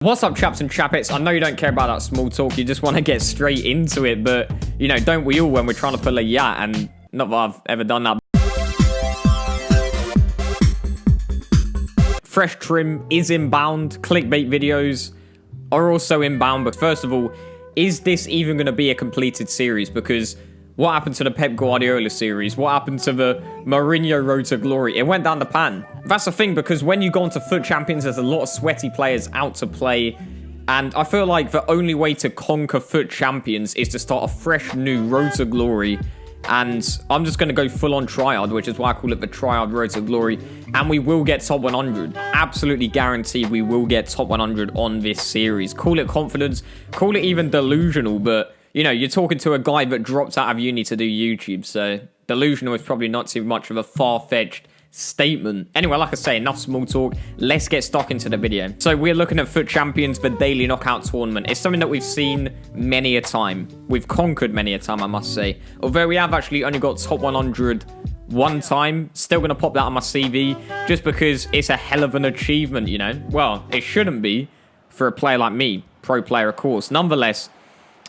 What's up, chaps and chappets? I know you don't care about that small talk, you just want to get straight into it, but, you know, don't we all when we're trying to pull a yacht, and not that I've ever done that. Fresh trim is inbound, clickbait videos are also inbound, but first of all, is this even going to be a completed series? Because what happened to the Pep Guardiola series? What happened to the Mourinho Road to Glory? It went down the pan. That's the thing, because when you go into Foot Champions, there's a lot of sweaty players out to play. And I feel like the only way to conquer Foot Champions is to start a fresh new Road to Glory. And I'm just going to go full on Tryhard, which is why I call it the Tryhard Road to Glory. And we will get top 100. Absolutely guaranteed we will get top 100 on this series. Call it confidence. Call it even delusional, but... you know, you're talking to a guy that dropped out of uni to do YouTube, so delusional is probably not too much of a far-fetched statement. Anyway, like I say, enough small talk. Let's get stuck into the video. So we're looking at Foot Champions, the daily knockout tournament. It's something that we've seen many a time. We've conquered many a time, I must say. Although we have actually only got top 100 one time. Still going to pop that on my CV, just because it's a hell of an achievement, you know. Well, it shouldn't be for a player like me. Pro player, of course. Nonetheless...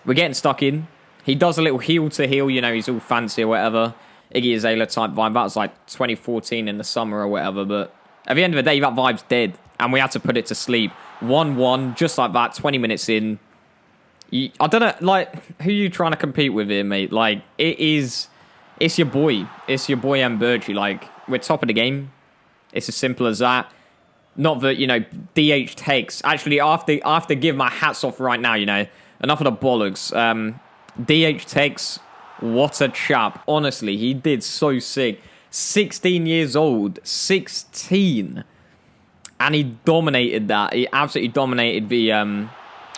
we're getting stuck in. He does a little heel to heel, you know, he's all fancy or whatever. Iggy Azalea type vibe. That was like 2014 in the summer or whatever. But at the end of the day, that vibe's dead. And we had to put it to sleep. 1-1, just like that, 20 minutes in. I don't know, like, who are you trying to compete with here, mate? Like, it's your boy. It's your boy Mbirchy. Like, we're top of the game. It's as simple as that. Not that, you know, DH takes. Actually, I have to give my hats off right now, you know. Enough of the bollocks. DH takes, what a chap. Honestly, he did so sick. 16 years old. 16. And he dominated that. He absolutely dominated the,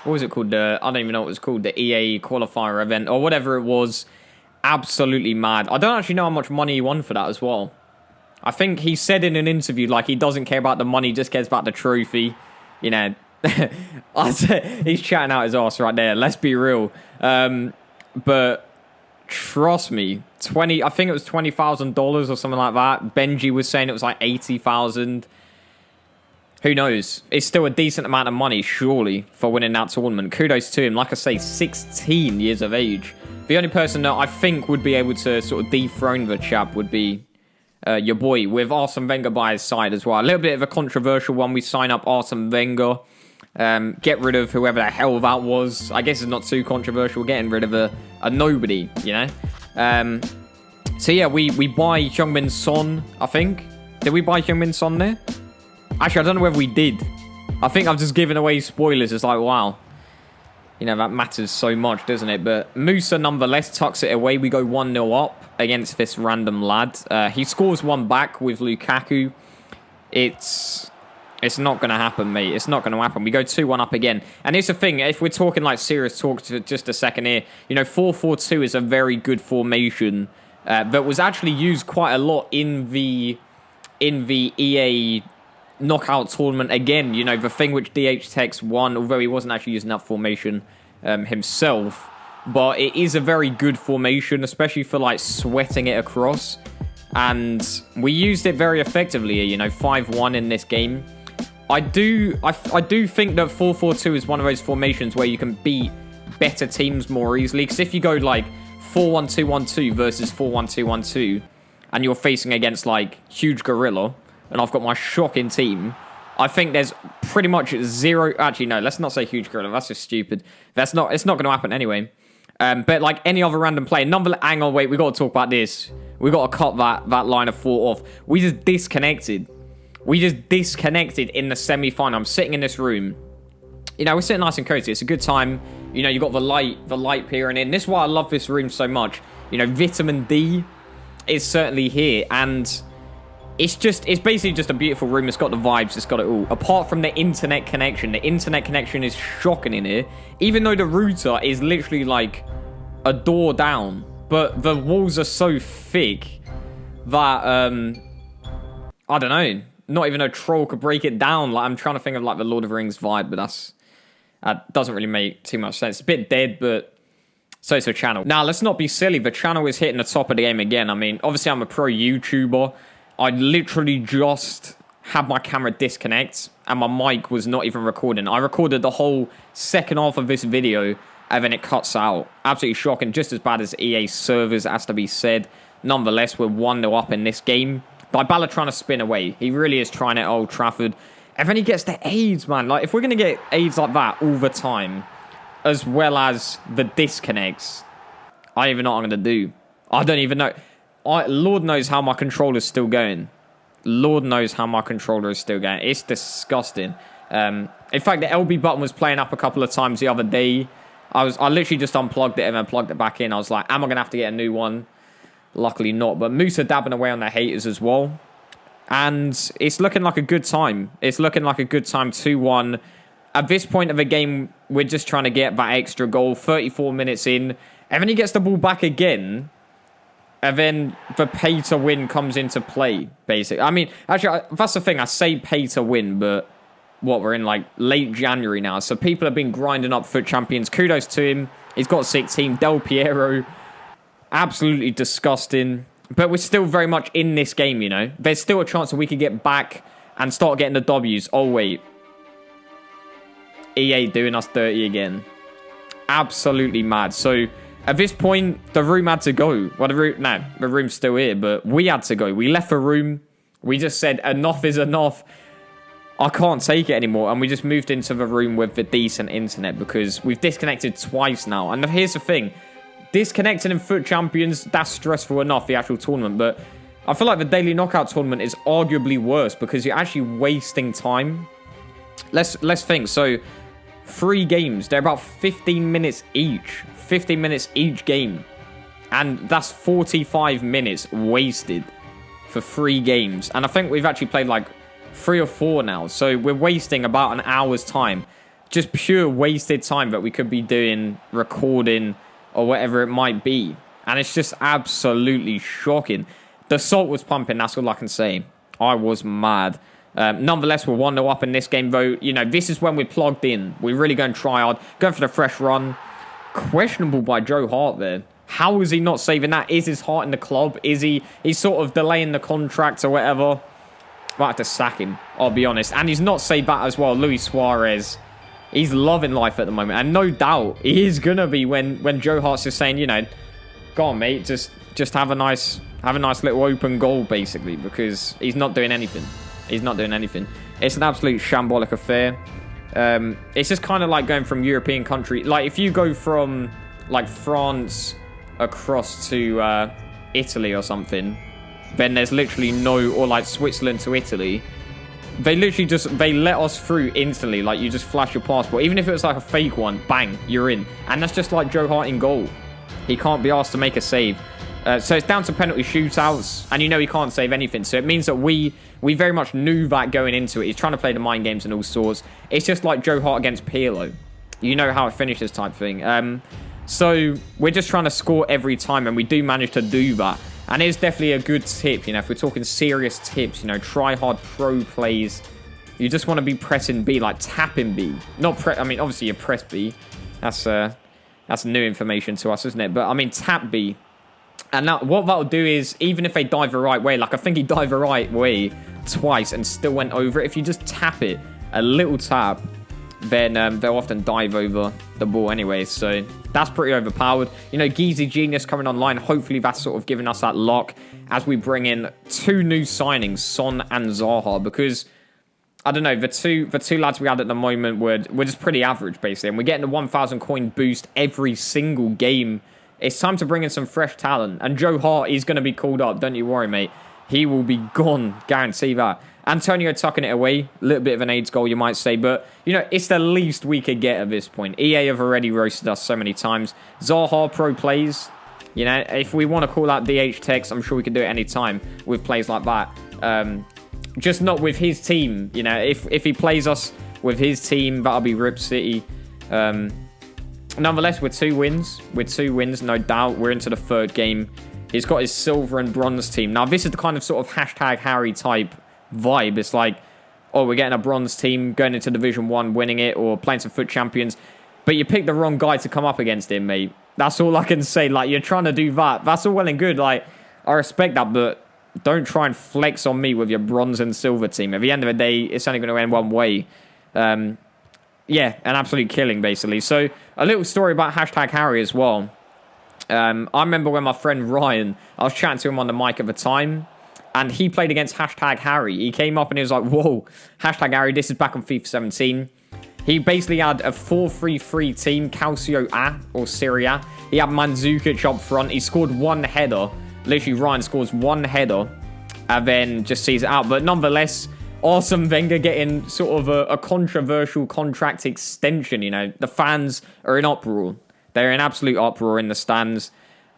what was it called? I don't even know what it was called. The EA qualifier event or whatever it was. Absolutely mad. I don't actually know how much money he won for that as well. I think he said in an interview, like, he doesn't care about the money, just cares about the trophy. You know, he's chatting out his ass right there. Let's be real. But trust me, I think it was $20,000 or something like that. Benji was saying it was like 80,000. Who knows? It's still a decent amount of money, surely, for winning that tournament. Kudos to him. Like I say, 16 years of age. The only person that I think would be able to sort of dethrone the chap would be your boy, with Arsene Wenger by his side as well. A little bit of a controversial one. We sign up Arsene Wenger. Get rid of whoever the hell that was. I guess it's not too controversial. Getting rid of a nobody, you know. So yeah, we buy Heung-min Son, I think. Did we buy Heung-min Son there? Actually, I don't know whether we did. I think I've just given away spoilers. It's like, wow. You know, that matters so much, doesn't it? But Musa, nonetheless, tucks it away. We go 1-0 up against this random lad. He scores one back with Lukaku. It's not going to happen, mate. It's not going to happen. We go 2-1 up again. And here's the thing. If we're talking like serious talk for just a second here, you know, 4-4-2 is a very good formation that was actually used quite a lot in the EA knockout tournament. Again, you know, the thing which DH Tech's won, although he wasn't actually using that formation himself. But it is a very good formation, especially for like sweating it across. And we used it very effectively, you know, 5-1 in this game. I do think that 4-4-2 is one of those formations where you can beat better teams more easily. Because if you go like 4-1-2-1-2 versus 4-1-2-1-2, and you're facing against like Huge Gorilla, and I've got my shocking team, I think there's pretty much zero. Actually, no, let's not say Huge Gorilla. That's just stupid. It's not going to happen anyway. But like any other random player, hang on, wait, we got to talk about this. We got to cut that line of thought off. We just disconnected. In the semi-final. I'm sitting in this room. You know, we're sitting nice and cozy. It's a good time. You know, you got the light peering in. This is why I love this room so much. You know, vitamin D is certainly here, and it's basically just a beautiful room. It's got the vibes. It's got it all. Apart from the internet connection. The internet connection is shocking in here. Even though the router is literally like a door down. But the walls are so thick that, I don't know. Not even a troll could break it down. Like, I'm trying to think of like the Lord of the Rings vibe, but that doesn't really make too much sense. It's a bit dead, but so it's a channel. Now, let's not be silly. The channel is hitting the top of the game again. I mean, obviously, I'm a pro YouTuber. I literally just had my camera disconnect, and my mic was not even recording. I recorded the whole second half of this video, and then it cuts out. Absolutely shocking. Just as bad as EA servers, has to be said. Nonetheless, we're 1-0 up in this game. Dybala trying to spin away. He really is trying it at Old Trafford. And then he gets the aids, man. Like, if we're going to get aids like that all the time, as well as the disconnects, I don't even know what I'm going to do. I don't even know. Lord knows how my controller's still going. Lord knows how my controller is still going. It's disgusting. In fact, the LB button was playing up a couple of times the other day. I literally just unplugged it and then plugged it back in. I was like, am I going to have to get a new one? Luckily not. But Musa dabbing away on their haters as well. And it's looking like a good time. It's looking like a good time. 2-1. At this point of the game, we're just trying to get that extra goal. 34 minutes in. And then he gets the ball back again. And then the pay to win comes into play, basically. I mean, actually, that's the thing. I say pay to win, but what, we're in like late January now. So people have been grinding up FUT champions. Kudos to him. He's got a sick team. Del Piero, absolutely disgusting. But we're still very much in this game, you know. There's still a chance that we could get back and start getting the W's. Oh, wait. EA doing us dirty again. Absolutely mad. So at this point, the room had to go. Well, the room's still here, but we had to go. We left the room. We just said, enough is enough. I can't take it anymore. And we just moved into the room with the decent internet because we've disconnected twice now. And here's the thing. Disconnecting in FUT Champions, that's stressful enough, the actual tournament. But I feel like the Daily Knockout tournament is arguably worse because you're actually wasting time. Let's think. So, 3 games. They're about 15 minutes each. 15 minutes each game. And that's 45 minutes wasted for 3 games. And I think we've actually played like 3 or 4 now. So we're wasting about an hour's time. Just pure wasted time that we could be doing, recording, or whatever it might be. And it's just absolutely shocking. The salt was pumping, that's all I can say. I was mad. Nonetheless, we're 1-0 up in this game, though. You know, this is when we're plugged in. We're really going to try hard. Going for the fresh run. Questionable by Joe Hart there. How is he not saving that? Is his heart in the club? Is he's sort of delaying the contract or whatever? Might have to sack him, I'll be honest. And he's not saved that as well. Luis Suarez, he's loving life at the moment. And no doubt, he is going to be when Joe Hart's just saying, you know, go on, mate, just have a nice little open goal, basically, because he's not doing anything. He's not doing anything. It's an absolute shambolic affair. It's just kind of like going from European country. Like, if you go from, like, France across to Italy or something, then there's literally no, or like Switzerland to Italy, they literally they let us through instantly. Like, you just flash your passport. Even if it was like a fake one, bang, you're in. And that's just like Joe Hart in goal. He can't be asked to make a save. So it's down to penalty shootouts, and you know he can't save anything. So it means that we very much knew that going into it. He's trying to play the mind games and all sorts. It's just like Joe Hart against Pirlo. You know how it finishes type thing. So we're just trying to score every time, and we do manage to do that. And it's definitely a good tip, you know, if we're talking serious tips, you know, try hard pro plays. You just want to be pressing B, like tapping B. I mean, obviously you press B. That's new information to us, isn't it? But I mean, tap B. And now what that'll do is, even if they dive the right way, like I think he dived the right way twice and still went over it. If you just tap it, a little tap, then they'll often dive over the ball anyway. So that's pretty overpowered. You know, Geezy Genius coming online. Hopefully that's sort of giving us that lock as we bring in 2 new signings, Son and Zaha, because I don't know, the two lads we had at the moment were just pretty average, basically. And we're getting the 1,000 coin boost every single game. It's time to bring in some fresh talent. And Joe Hart is going to be called up. Don't you worry, mate. He will be gone. Guarantee that. Antonio tucking it away. A little bit of an AIDS goal, you might say. But, you know, it's the least we could get at this point. EA have already roasted us so many times. Zaha pro plays. You know, if we want to call out DH text, I'm sure we can do it any time with plays like that. Just not with his team. You know, if he plays us with his team, that'll be Rip City. Nonetheless, with 2 wins. With 2 wins, no doubt. We're into the 3rd game. He's got his silver and bronze team. Now, this is the kind of sort of hashtag Harry type vibe. It's like, oh, we're getting a bronze team, going into Division 1, winning it, or playing some FUT champions. But you picked the wrong guy to come up against him, mate. That's all I can say. Like, you're trying to do that. That's all well and good. Like, I respect that, but don't try and flex on me with your bronze and silver team. At the end of the day, it's only going to end one way. Yeah, an absolute killing, basically. So, a little story about #Harry as well. I remember when my friend Ryan, I was chatting to him on the mic at the time, and he played against #Harry. He came up and he was like, whoa, #Harry, this is back on FIFA 17. He basically had a 4-3-3 team, Calcio A, or Syria. He had Mandzukic up front. He scored one header. Literally, Ryan scores one header, and then just sees it out. But nonetheless, Arsene Wenger getting sort of a controversial contract extension, you know. The fans are in uproar. They're in absolute uproar in the stands.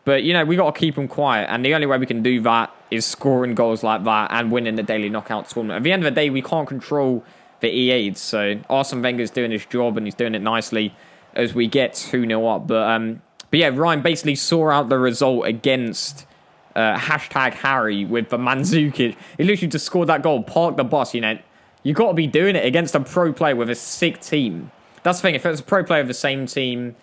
But, you know, we got to keep them quiet. And the only way we can do that is scoring goals like that and winning the daily knockout tournament. At the end of the day, we can't control the EAs. So Arsene Wenger's doing his job and he's doing it nicely as we get 2-0 up. But yeah, Ryan basically saw out the result against #Harry with the Mandzukic. He literally just scored that goal, parked the bus, you know. You got to be doing it against a pro player with a sick team. That's the thing. If it's a pro player of the same team,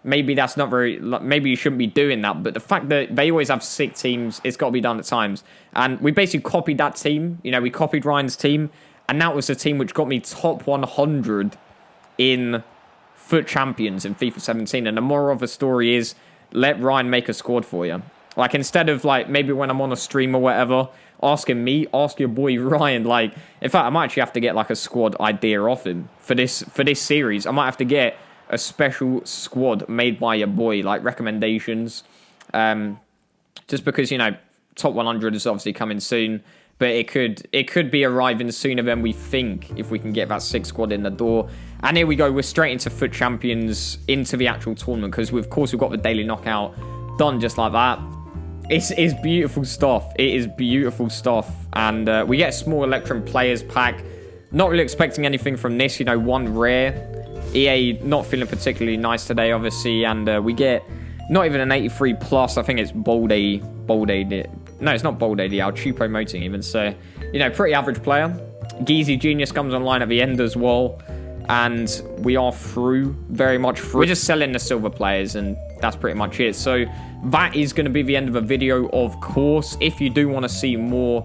maybe that's not very... Maybe you shouldn't be doing that. But the fact that they always have sick teams, it's got to be done at times. And we basically copied that team. You know, we copied Ryan's team. And that was the team which got me top 100 in FUT Champions in FIFA 17. And the moral of the story is, let Ryan make a squad for you. Like, instead of, like, maybe when I'm on a stream or whatever, asking me, ask your boy Ryan. Like, in fact, I might actually have to get, like, a squad idea off him for this series. I might have to get a special squad made by your boy, like, recommendations. Just because, you know, top 100 is obviously coming soon. But it could be arriving sooner than we think if we can get that 6th squad in the door. And here we go. We're straight into FUT Champions, into the actual tournament. Because, of course, we've got the daily knockout done just like that. It's beautiful stuff. It is beautiful stuff. And we get a small Electrum Players pack. Not really expecting anything from this. You know, one rare. EA not feeling particularly nice today, obviously. And we get not even an 83 plus. I think it's Bold A. No, it's not Bold ADL. Cheap promoting even. So, you know, pretty average player. Geezy Genius comes online at the end as well. And we are through. Very much through. We're just selling the silver players. And that's pretty much it. So that is going to be the end of the video, of course. If you do want to see more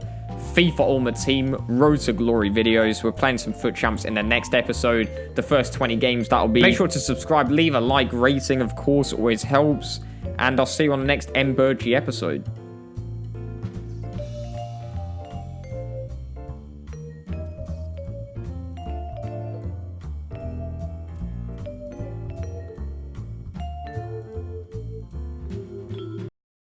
FIFA Ultimate Team Road to Glory videos, we're playing some FUT Champs in the next episode. The first 20 games, that'll be. Make sure to subscribe, leave a like, rating, of course, always helps. And I'll see you on the next Mbirchy episode.